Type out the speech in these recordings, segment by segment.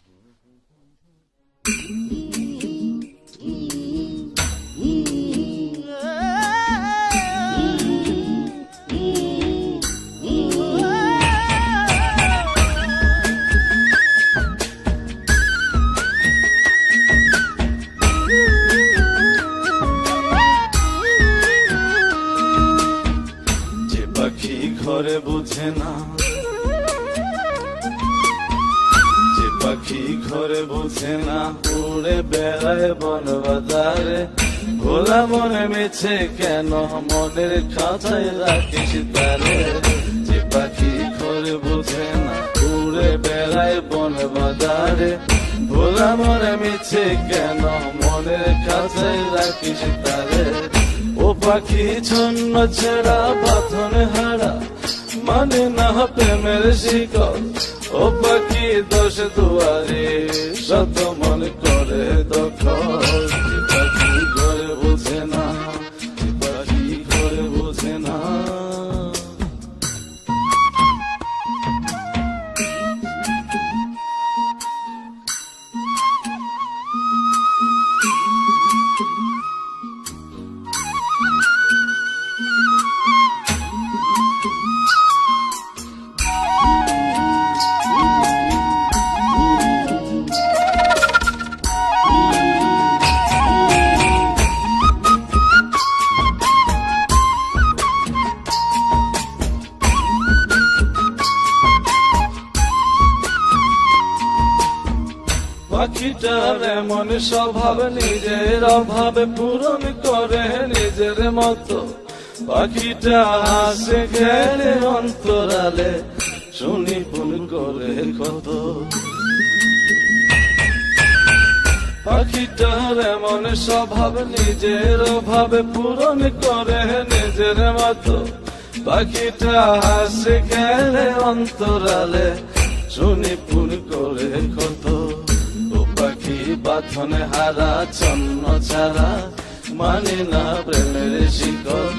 ঘরে বুঝে না, যে পাখি ঘরে বুঝে না, উড়ে বেড়ায় বন বাজারে। ভোলা মনে মেছে কেন মনের খাঁচায় রাখিস তারে। যে পাখি ঘরে বুঝে না, উড়ে বেড়ায় বন বাজারে। ভোলা মনে মেছে কেন মনের খাঁচায় রাখিস তারে। ও পাখি ছন্ন ছেড়া বাঁধনে হারা, মানে না প্রেমের শিকল। ও পাখি দশ দুয়ারে, শত মন করে দখল। যে পাখি ঘরে বুঝে না, যে পাখি ঘরে বুঝে না। পাখিটার এমন স্বভাব, নিজের অভাবে পূরণ করে নিজের মতো। পাখিটা হাসে খেলে অন্তরালে, শুনি ভুল করে কত। পাখিটার এমন স্বভাব, নিজের অভাবে পূরণ করে নিজের মতো। পাখিটা হাসে খেলে অন্তরালে, শুনি ভুল করে কত। পাখি বাঁধনে হারা, ছন্ন ছাড়া, মানে না প্রেমের শিকল।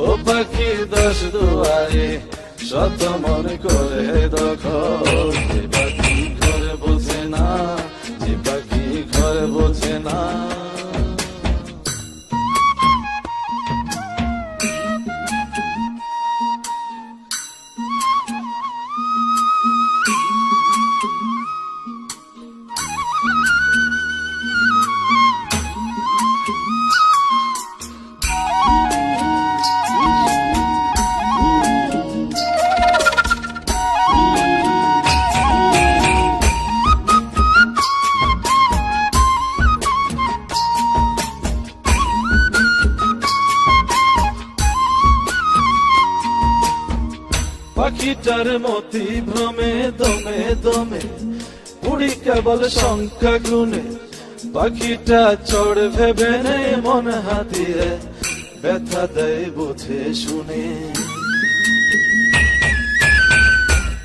ও পাখি দশ দুয়ারে, শত মন করে দখল। যে পাখি ঘরে বোঝে না, যে পাখি ঘরে বোঝে না। পাখিটার মতি ভ্রমে দমে দমে, উড়ি কেবল সংখ্যা গুনে। পাখিটা চড় ভেবে নেই মন হাতিয়ে, ব্যথা দেয় বুঝে শুনে।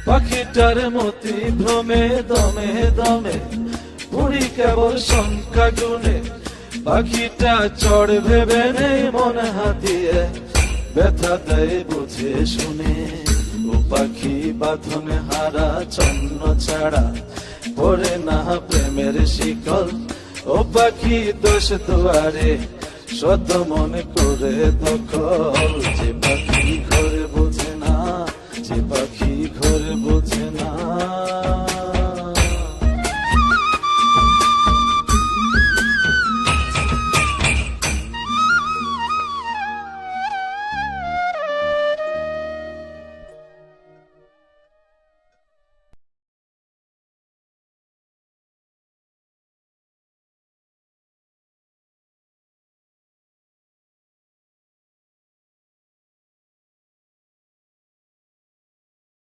পাখিটার মতি ভ্রমে দমে দমে, উড়ি কেবল সংখ্যা গুনে। পাখিটা চড় ভেবে নেই মন হাতিয়ে, ব্যথা দেয় বুঝে শুনে। ও পাখি বাঁধনে হারা, ছন্ন ছাড়া, পড়ে না প্রেমের শিকল। ও পাখি দোষ দুয়ারে, শত মন করে দখল। যে পাখি ঘরে বোঝে না, যে পাখি ঘরে বোঝে না।